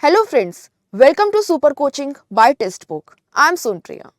Hello friends, welcome to super coaching by text book. I am Sunpriya.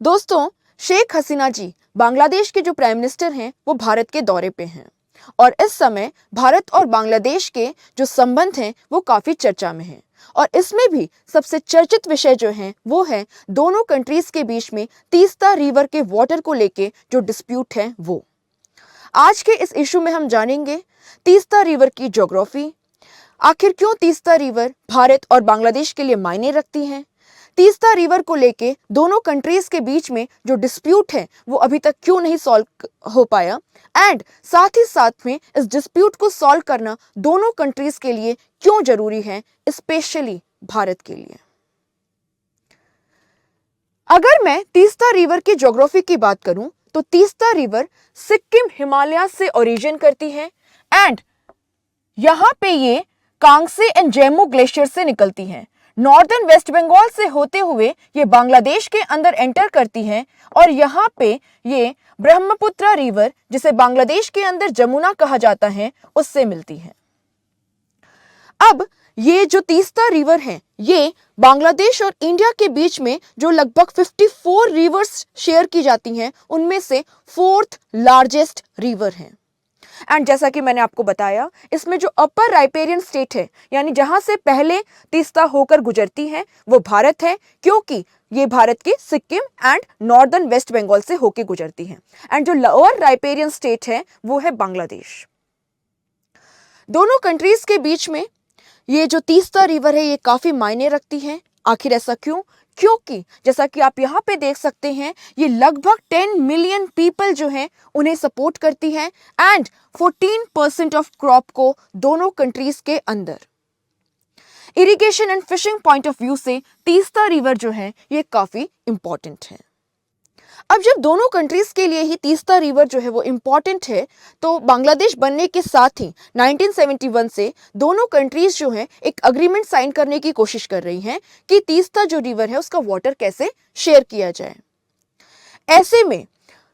दोस्तों, शेख हसीना जी बांग्लादेश के जो prime minister हैं वो भारत के दौरे पे हैं और इस समय भारत और बांग्लादेश के जो संबंध हैं वो काफी चर्चा में हैं। और इसमें भी सबसे चर्चित विषय जो है वो है दोनों कंट्रीज के बीच में तीस्ता रिवर के वाटर को लेके जो डिस्प्यूट है वो। आज के इस इशू में हम जानेंगे तीस्ता रिवर की ज्योग्राफी, आखिर क्यों तीस्ता रिवर भारत और बांग्लादेश के लिए मायने रखती है, तीस्ता रिवर को लेके दोनों कंट्रीज के बीच में जो डिस्प्यूट है वो अभी तक क्यों नहीं सॉल्व हो पाया, एंड साथ ही साथ में इस डिस्प्यूट को सॉल्व करना दोनों कंट्रीज के लिए क्यों जरूरी है, स्पेशली भारत के लिए। अगर मैं तीस्ता रिवर की ज्योग्राफी की बात करूं तो तीस्ता रिवर सिक्किम हिमालय से ओरिजिन करती है एंड यहां पे ये कांगसे एंड जेमू ग्लेशियर से निकलती है। नॉर्दर्न वेस्ट बंगाल से होते हुए ये बांग्लादेश के अंदर एंटर करती है और यहाँ पे ये ब्रह्मपुत्र रिवर, जिसे बांग्लादेश के अंदर जमुना कहा जाता है, उससे मिलती है। अब ये जो तीस्ता रिवर है ये बांग्लादेश और इंडिया के बीच में जो लगभग 54 रिवर्स शेयर की जाती हैं उनमें से 4th लार्जेस्ट रिवर है। एंड जैसा कि मैंने आपको बताया, इसमें जो अपर राइपेरियन स्टेट है यानी जहां से पहले तीस्ता होकर गुजरती है वो भारत है, क्योंकि ये भारत की Sikkim and northern West Bengal से होकर गुजरती है। एंड जो लोअर राइपेरियन स्टेट है वो है बांग्लादेश। दोनों कंट्रीज के बीच में ये जो तीस्ता रिवर है ये काफी मायने रखती है। आखिर ऐसा क्यों? क्योंकि जैसा कि आप यहाँ पे देख सकते हैं ये लगभग 10 मिलियन पीपल जो हैं उन्हें सपोर्ट करती है एंड 14% ऑफ क्रॉप को दोनों कंट्रीज के अंदर। Irrigation and fishing point of view से तीस्ता रिवर जो है ये काफी इंपॉर्टेंट है। अब जब दोनों कंट्रीज के लिए ही तीस्ता रिवर जो है वो इंपॉर्टेंट है तो बांग्लादेश बनने के साथ ही 1971 से दोनों कंट्रीज जो हैं एक अग्रीमेंट साइन करने की कोशिश कर रही हैं कि तीस्ता जो रिवर है उसका वाटर कैसे शेयर किया जाए। ऐसे में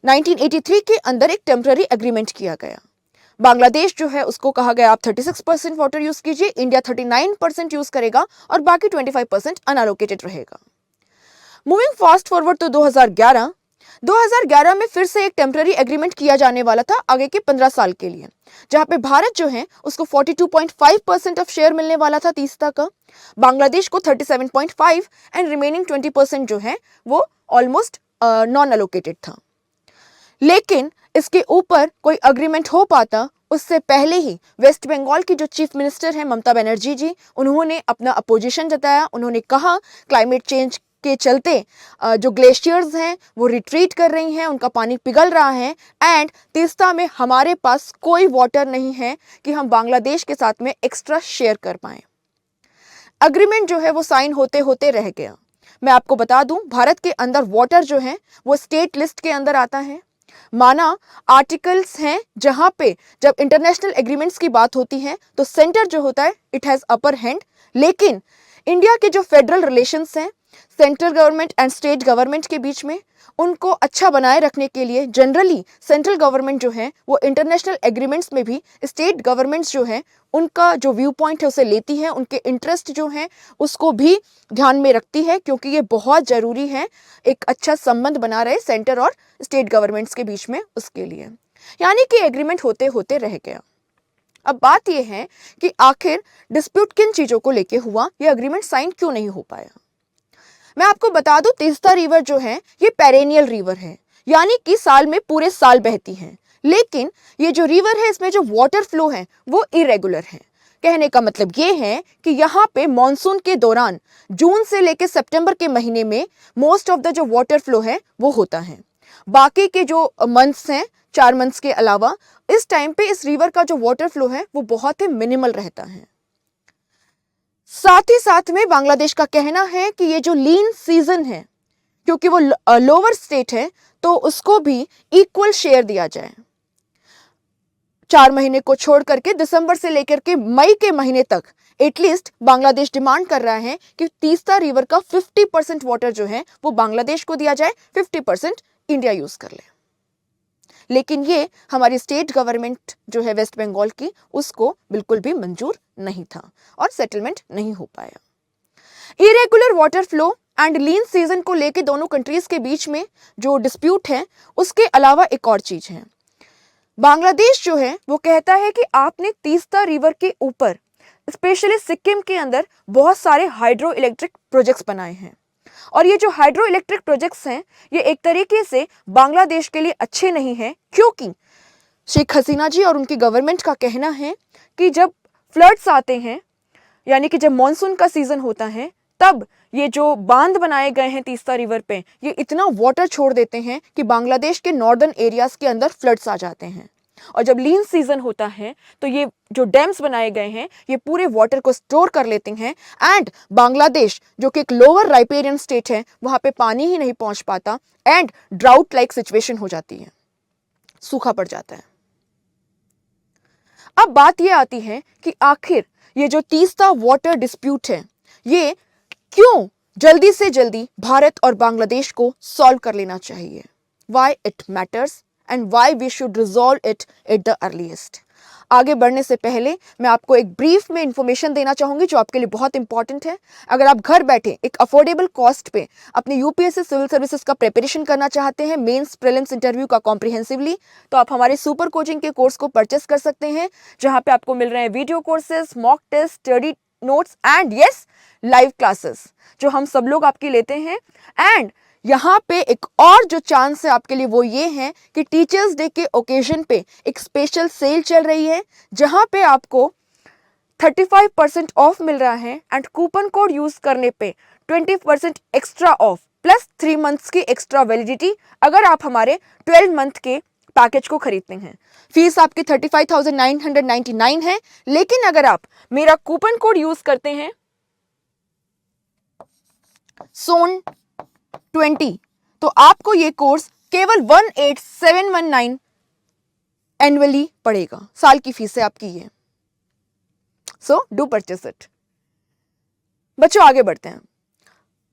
1983 के अंदर एक टेम्पररी एग्रीमेंट किया गया। बांग्लादेश जो है उसको कहा गया आप 36% वाटर यूज कीजिए, इंडिया 39% यूज करेगा और बाकी 25% अनएलोकेटेड रहेगा। मूविंग फास्ट फॉरवर्ड तो 2011 में फिर से एक टेम्पररी एग्रीमेंट किया जाने वाला था आगे के 15 साल के लिए, जहां पे भारत जो है उसको 42.5% ऑफ शेयर मिलने वाला था तीस्ता का, बांग्लादेश को 37.5 एंड रिमेनिंग 20% जो है वो ऑलमोस्ट नॉन एलोकेटेड था। लेकिन इसके ऊपर कोई अग्रीमेंट हो पाता उससे पहले ही वेस्ट बंगाल की जो चीफ मिनिस्टर है ममता बनर्जी जी, उन्होंने अपना अपोजिशन जताया। उन्होंने कहा क्लाइमेट चेंज के चलते जो ग्लेशियर्स हैं वो रिट्रीट कर रही हैं, उनका पानी पिघल रहा है एंड तीस्ता में हमारे पास कोई वाटर नहीं है कि हम बांग्लादेश के साथ में एक्स्ट्रा शेयर कर पाएं। अग्रीमेंट जो है वो साइन होते होते रह गया। मैं आपको बता दूं, भारत के अंदर वाटर जो है वो स्टेट लिस्ट के अंदर आता है। माना आर्टिकल्स हैं जहां पे जब इंटरनेशनल एग्रीमेंट्स की बात होती है तो सेंटर जो होता है इट हैज अपर हैंड, लेकिन इंडिया के जो फेडरल रिलेशंस हैं central government and state government के बीच में, उनको अच्छा बनाए रखने के लिए जनरली सेंट्रल गवर्नमेंट जो है वो इंटरनेशनल एग्रीमेंट्स में भी स्टेट गवर्नमेंट्स जो है उनका जो व्यू पॉइंट है उसे लेती है, उनके इंटरेस्ट जो है उसको भी ध्यान में रखती है, क्योंकि ये बहुत ज़रूरी है एक अच्छा संबंध बना रहे सेंटर और स्टेट गवर्नमेंट्स के बीच में, उसके लिए। यानी कि एग्रीमेंट होते होते रह गया। अब बात यह है कि आखिर डिस्प्यूट किन चीज़ों को लेके हुआ, ये अग्रीमेंट साइन क्यों नहीं हो पाया। मैं आपको बता दूं, तीस्ता रिवर जो है ये पेरेनियल रिवर है, यानी कि साल में पूरे साल बहती है, लेकिन ये जो रिवर है इसमें जो वाटर फ्लो है वो इरेगुलर है। कहने का मतलब ये है कि यहाँ पे मॉनसून के दौरान जून से लेकर सितंबर के महीने में मोस्ट ऑफ द जो वाटर फ्लो है वो होता है। बाकी के जो मंथ्स हैं 4 मंथ्स के अलावा इस टाइम पे इस रिवर का जो वाटर फ्लो है वो बहुत ही मिनिमल रहता है। साथ ही साथ में बांग्लादेश का कहना है कि ये जो लीन सीजन है, क्योंकि वो लोअर स्टेट है, तो उसको भी इक्वल शेयर दिया जाए। 4 महीने को छोड़ करके दिसंबर से लेकर के मई के महीने तक एटलीस्ट बांग्लादेश डिमांड कर रहा है कि तीस्ता रिवर का 50% वाटर जो है वो बांग्लादेश को दिया जाए, 50% इंडिया यूज कर ले। लेकिन ये हमारी स्टेट गवर्नमेंट जो है वेस्ट बंगाल की, उसको बिल्कुल भी मंजूर नहीं था और सेटलमेंट नहीं हो पाया। Irregular water flow and lean season को लेके दोनों कंट्रीज के बीच में जो डिस्प्यूट है, उसके अलावा एक और चीज है। बांग्लादेश जो है वो कहता है कि आपने तीस्ता रिवर के ऊपर स्पेशली सिक्किम के अंदर बहुत सारे हाइड्रो इलेक्ट्रिक प्रोजेक्ट्स बनाए हैं, और ये जो हाइड्रो इलेक्ट्रिक प्रोजेक्ट्स हैं ये एक तरीके से बांग्लादेश के लिए अच्छे नहीं हैं, क्योंकि शेख हसीना जी और उनकी गवर्नमेंट का कहना है कि जब फ्लड्स आते हैं, यानी कि जब मॉनसून का सीजन होता है, तब ये जो बांध बनाए गए हैं तीस्ता रिवर पे, ये इतना वाटर छोड़ देते हैं कि बांग्लादेश के नॉर्दर्न एरियाज के अंदर फ्लड्स आ जाते हैं। और जब लीन सीजन होता है तो ये जो डैम्स बनाए गए हैं ये पूरे वाटर को स्टोर कर लेते हैं, एंड बांग्लादेश जो कि एक लोअर राइपेरियन स्टेट है, वहां पे पानी ही नहीं पहुंच पाता एंड ड्राउट लाइक सिचुएशन हो जाती है, सूखा पड़ जाता है। अब बात यह आती है कि आखिर ये जो तीस्ता वाटर डिस्प्यूट है ये क्यों जल्दी से जल्दी भारत और बांग्लादेश को सॉल्व कर लेना चाहिए, why it matters and why we should resolve it at the earliest. आगे बढ़ने से पहले मैं आपको एक ब्रीफ में इंफॉर्मेशन देना चाहूंगी जो आपके लिए बहुत इंपॉर्टेंट है। अगर आप घर बैठे एक अफोर्डेबल कॉस्ट पे अपने यूपीएससी सिविल सर्विसेज का प्रिपरेशन करना चाहते हैं, मेंस प्रीलिम्स इंटरव्यू का कॉम्प्रिहेंसिवली, तो आप हमारे सुपर कोचिंग के कोर्स को परचेस कर सकते हैं, जहां पे आपको मिल रहे हैं video courses, mock test, study notes and yes live classes जो हम सब लोग आपकी लेते हैं। एंड यहाँ पे एक और जो चांस है आपके लिए वो ये है कि टीचर्स डे के ओकेजन पे एक स्पेशल सेल चल रही है, जहां पे आपको 35% ऑफ मिल रहा है एंड कूपन कोड यूज करने पे 20% एक्स्ट्रा ऑफ प्लस 3 मंथ्स की एक्स्ट्रा वैलिडिटी अगर आप हमारे 12 मंथ के पैकेज को खरीदते हैं। फीस आपकी 35,999 है, लेकिन अगर आप मेरा कूपन कोड यूज करते हैं SON20 तो आपको ये कोर्स केवल 18,719 एनुअली पड़ेगा। साल की फीस है आपकी ये, सो डू परचेस इट। बच्चों आगे बढ़ते हैं।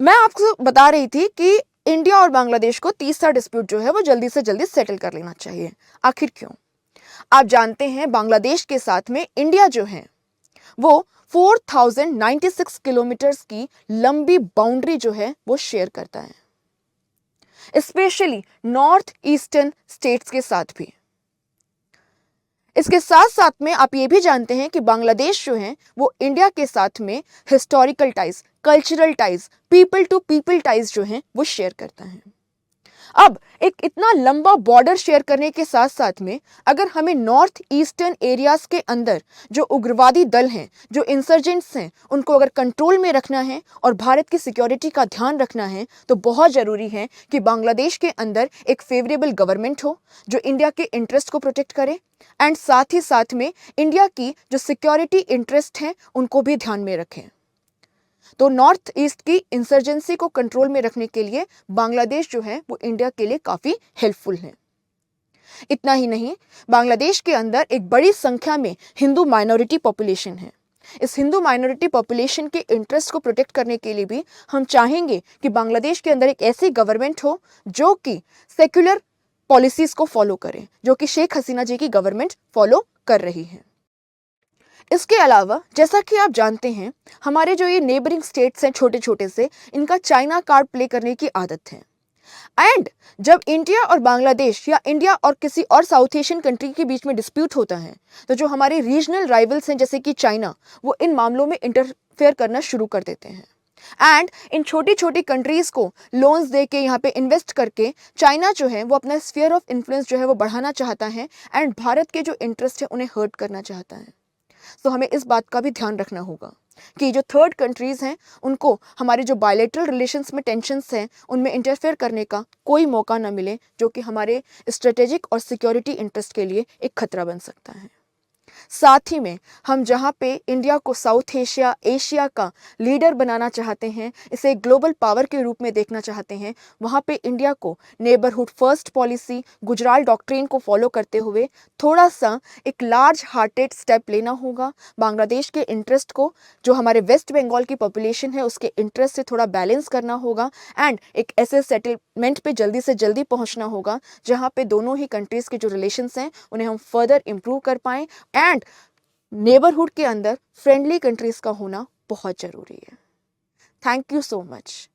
मैं आपको बता रही थी कि इंडिया और बांग्लादेश को तीसरा डिस्प्यूट जो है वो जल्दी से जल्दी सेटल कर लेना चाहिए। आखिर क्यों? आप जानते हैं बांग्लादेश के साथ में इंडिया जो है वो 4096 किलोमीटर्स की लंबी बाउंड्री जो है वो शेयर करता है, स्पेशली नॉर्थ ईस्टर्न स्टेट्स के साथ भी। इसके साथ साथ में आप ये भी जानते हैं कि बांग्लादेश जो है वो इंडिया के साथ में historical ties, cultural ties, people to people ties जो है वो शेयर करता है। अब एक इतना लंबा बॉर्डर शेयर करने के साथ साथ में अगर हमें नॉर्थ ईस्टर्न एरियाज के अंदर जो उग्रवादी दल हैं, जो इंसर्जेंट्स हैं, उनको अगर कंट्रोल में रखना है और भारत की सिक्योरिटी का ध्यान रखना है, तो बहुत ज़रूरी है कि बांग्लादेश के अंदर एक फेवरेबल गवर्नमेंट हो जो इंडिया के इंटरेस्ट को प्रोटेक्ट करे, एंड साथ ही साथ में इंडिया की जो सिक्योरिटी इंटरेस्ट हैं उनको भी ध्यान में रखें। तो नॉर्थ ईस्ट की इंसर्जेंसी को कंट्रोल में रखने के लिए बांग्लादेश जो है वो इंडिया के लिए काफी हेल्पफुल है। इतना ही नहीं, बांग्लादेश के अंदर एक बड़ी संख्या में हिंदू माइनॉरिटी पॉपुलेशन है। इस हिंदू माइनॉरिटी पॉपुलेशन के इंटरेस्ट को प्रोटेक्ट करने के लिए भी हम चाहेंगे कि बांग्लादेश के अंदर एक ऐसी गवर्नमेंट हो जो कि सेक्युलर पॉलिसीज को फॉलो करे, जो कि शेख हसीना जी की गवर्नमेंट फॉलो कर रही है। इसके अलावा जैसा कि आप जानते हैं हमारे जो ये नेबरिंग स्टेट्स हैं छोटे छोटे से, इनका चाइना कार्ड प्ले करने की आदत है। एंड जब इंडिया और बांग्लादेश या इंडिया और किसी और साउथ एशियन कंट्री के बीच में डिस्प्यूट होता है तो जो हमारे रीजनल राइवल्स हैं जैसे कि चाइना, वो इन मामलों में इंटरफेयर करना शुरू कर देते हैं। एंड इन छोटी छोटी कंट्रीज को लोन्स दे के यहाँ पे इन्वेस्ट करके चाइना जो है वो अपना स्फीयर ऑफ इन्फ्लुएंस जो है वो बढ़ाना चाहता है, एंड भारत के जो इंटरेस्ट है उन्हें हर्ट करना चाहता है। तो हमें इस बात का भी ध्यान रखना होगा कि जो थर्ड कंट्रीज हैं उनको हमारे जो बायलैटरल रिलेशंस में टेंशन्स हैं उनमें इंटरफेयर करने का कोई मौका ना मिले, जो कि हमारे स्ट्रेटेजिक और सिक्योरिटी इंटरेस्ट के लिए एक खतरा बन सकता है। साथ ही में हम जहाँ पे इंडिया को साउथ एशिया, एशिया का लीडर बनाना चाहते हैं, इसे ग्लोबल पावर के रूप में देखना चाहते हैं, वहाँ पे इंडिया को neighbourhood first policy, Gujral doctrine को फॉलो करते हुए थोड़ा सा एक लार्ज हार्टेड स्टेप लेना होगा। बांग्लादेश के इंटरेस्ट को, जो हमारे वेस्ट बंगाल की पॉपुलेशन है उसके इंटरेस्ट से थोड़ा बैलेंस करना होगा, एंड एक ऐसे सेटलमेंट पे जल्दी से जल्दी पहुँचना होगा जहाँ पे दोनों ही कंट्रीज़ के जो रिलेशंस हैं उन्हें हम फर्दर इम्प्रूव कर पाएँ, एंड नेबरहुड के अंदर फ्रेंडली कंट्रीज का होना बहुत जरूरी है। Thank you so much.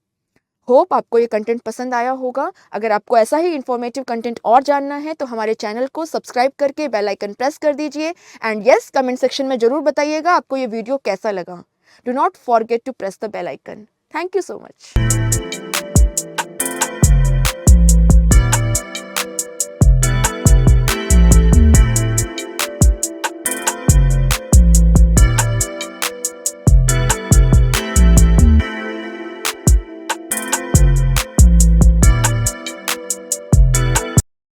Hope आपको ये कंटेंट पसंद आया होगा। अगर आपको ऐसा ही इंफॉर्मेटिव कंटेंट और जानना है तो हमारे चैनल को सब्सक्राइब करके बेल आइकन प्रेस कर दीजिए। एंड यस, कमेंट सेक्शन में जरूर बताइएगा आपको ये वीडियो कैसा लगा। Do not forget to press the bell icon. Thank you so much.